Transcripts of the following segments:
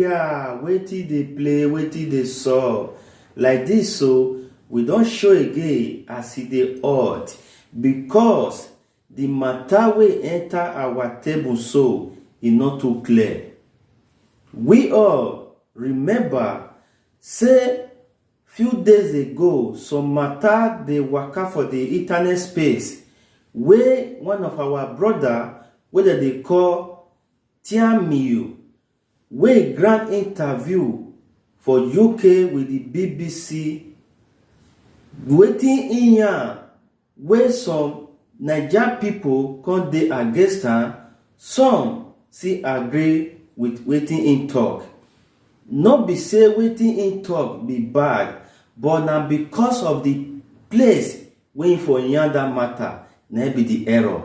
Nigeria, wetin dey play, wetin dey sup. Like this, so we don't show again as e dey odd, because the matter wey enter our table so e not too clear. We all remember say few days ago some matter dey waka for the internet space, wey one of our brother wey dem dey call Tiamiyu, wey grant interview for UK with the BBC, wetin in yarn wey some Naija people come dey against am, some still agree with wetin im talk. No be say wetin im talk be bad, but na because of the place wey im for yarn that matter na be the error.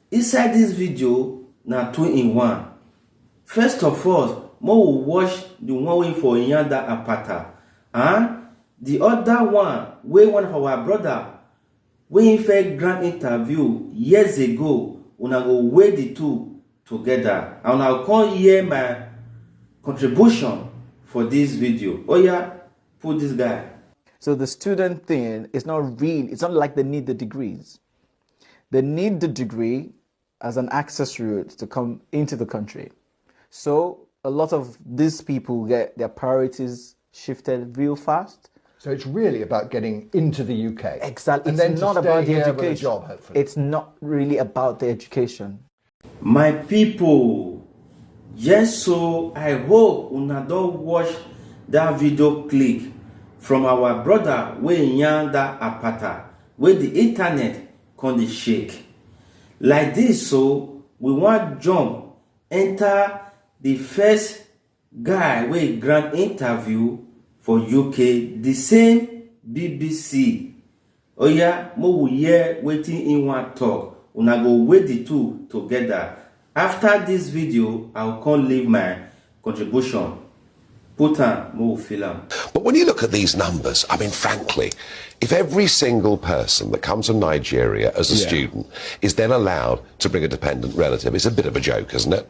Inside this video na 2-in-1. First of all, more we watch the one wey for yarn that apata, and the other one wey one of our brother wey im first grant interview years ago. Una go weigh the two together, and I will come hear my contribution for this video. Oh yeah, put this guy. So the student thing is not real. It's not like they need the degrees. They need the degree as an access route to come into the country. So a lot of these people get their priorities shifted real fast. So it's really about getting into the UK. Exactly. And it's then not about the education. With a job, hopefully. It's not really about the education. My people, yes, so I hope una don't watch that video clip from our brother wey yarn that apata, where the internet can dey shake. Like this, so we want jump enter the first guy wey grant interview for UK, the same BBC. Oh yeah, mo we hear wetin in one talk. Una go weigh the two together. After this video, I'll come leave my contribution. Put on, mo feel am. But when you look at these numbers, I mean, frankly, if every single person that comes from Nigeria as a student is then allowed to bring a dependent relative, it's a bit of a joke, isn't it?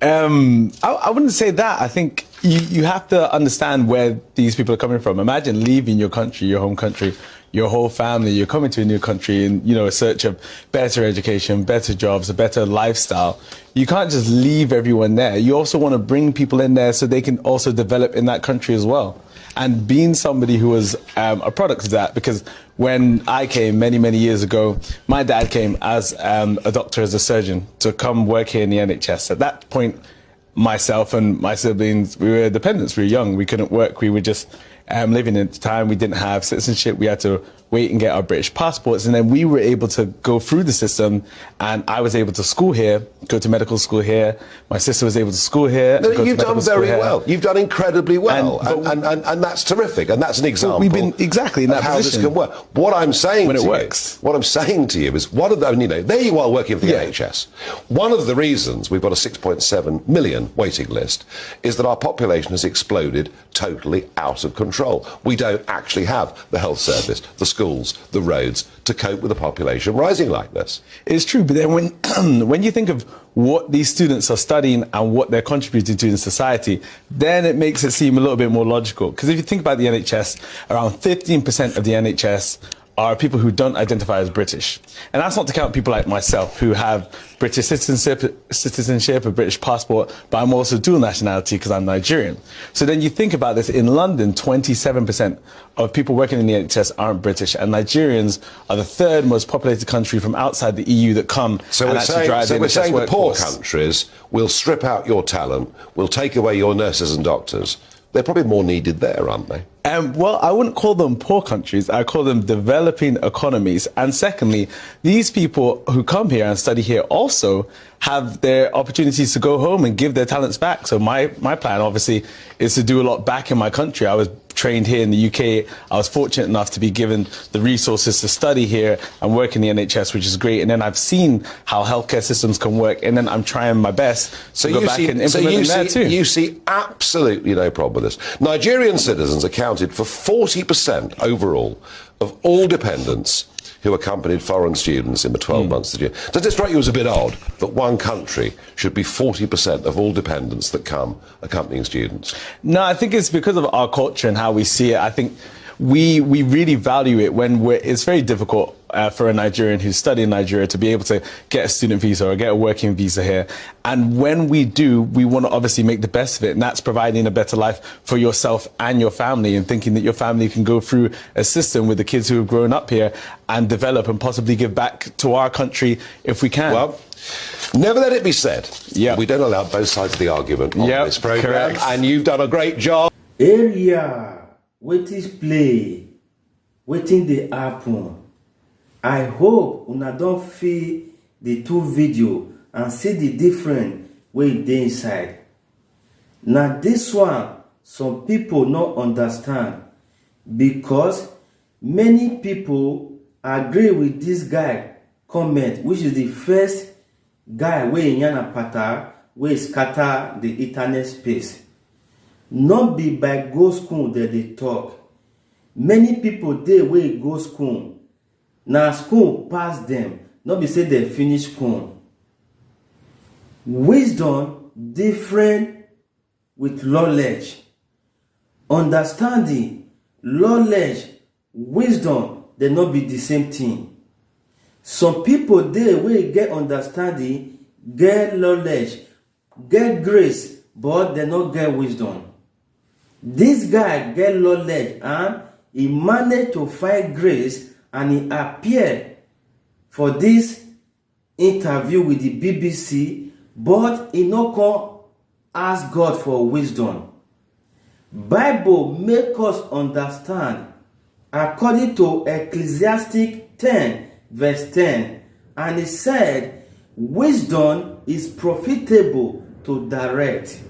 I wouldn't say that. I think you have to understand where these people are coming from. Imagine leaving your country, your home country, your whole family. You're coming to a new country in, a search of better education, better jobs, a better lifestyle. You can't just leave everyone there. You also want to bring people in there so they can also develop in that country as well. And being somebody who was a product of that, because when I came many, many years ago, my dad came as a doctor, as a surgeon, to come work here in the NHS. At that point, myself and my siblings, we were dependents. We were young. We couldn't work. We were just living at the time. We didn't have citizenship. We had to wait and get our British passports. And then we were able to go through the system. And I was able to school here, go to medical school here. My sister was able to school here. No, you've done very well. You've done incredibly well. And that's terrific. And that's an example we've been exactly in that how position. This can work. What I'm saying when to it you, works. What I'm saying to you is, one of the, there you are working for the NHS. One of the reasons we've got a 6.7 million waiting list is that our population has exploded totally out of control. We don't actually have the health service, the schools, the roads to cope with a population rising like this. It's true, but then when you think of what these students are studying and what they're contributing to in society, then it makes it seem a little bit more logical. Because if you think about the NHS, around 15% of the NHS are people who don't identify as British. And that's not to count people like myself who have British citizenship, a British passport, but I'm also dual nationality because I'm Nigerian. So then you think about this, in London, 27% of people working in the NHS aren't British, and Nigerians are the third most populated country from outside the EU that come and actually drive the NHS workforce. So we're saying the poor countries will strip out your talent, will take away your nurses and doctors. They're probably more needed there, aren't they? Well, I wouldn't call them poor countries. I call them developing economies. And secondly, these people who come here and study here also have their opportunities to go home and give their talents back. So my plan, obviously, is to do a lot back in my country. I was trained here in the UK. I was fortunate enough to be given the resources to study here and work in the NHS, which is great. And then I've seen how healthcare systems can work, and then I'm trying my best to go back and implement them there too. You see absolutely no problem with this. Nigerian citizens accounted for 40% overall of all dependents who accompanied foreign students in the 12 months that year. Does it strike you as a bit odd that one country should be 40% of all dependents that come accompanying students? No, I think it's because of our culture and how we see it. I think we really value it when it's very difficult for a Nigerian who's studying in Nigeria to be able to get a student visa or get a working visa here. And when we do, we want to obviously make the best of it. And that's providing a better life for yourself and your family, and thinking that your family can go through a system with the kids who have grown up here and develop and possibly give back to our country if we can. Well, never let it be said. Yeah. We don't allow both sides of the argument on this programme. Correct. And you've done a great job. Area, wetin play, wetin dey happen. I hope una don feel the two video and see the difference wey dey inside. Na this one some people no understand, because many people agree with this guy comment, which is the first guy wey yarn apata wey scatter the internet space. Not be by go school that they talk. Many people dey wey go school. Na school pass them. Not be say they finish school. Wisdom different with knowledge. Understanding, knowledge, wisdom, they not be the same thing. Some people dey wey get understanding, get knowledge, get grace, but they not get wisdom. This guy get knowledge and he managed to find grace, and he appeared for this interview with the BBC, but he no come ask God for wisdom. Bible make us understand according to Ecclesiastic 10 verse 10, and it said wisdom is profitable to direct.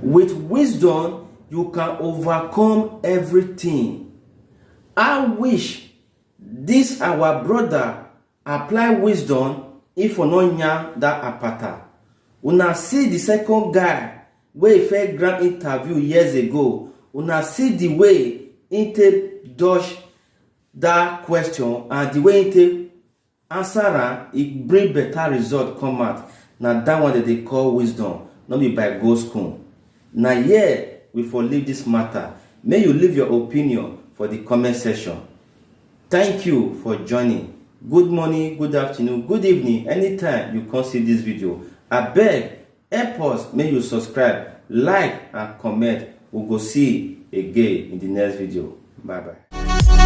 With wisdom you can overcome everything. I wish this our brother apply wisdom if we no yarn that apata. Una see the second guy wey first grant interview years ago. Una see the way he take dodge that question, and the way he take answer am, it bring better result come out. Now that one that they call wisdom, not be by go school. Now here we for leave this matter. May you leave your opinion for the comment section. Thank you for joining. Good morning, good afternoon, good evening, anytime you can see this video. I beg, help us, may you subscribe, like and comment. We'll go see again in the next video. Bye bye.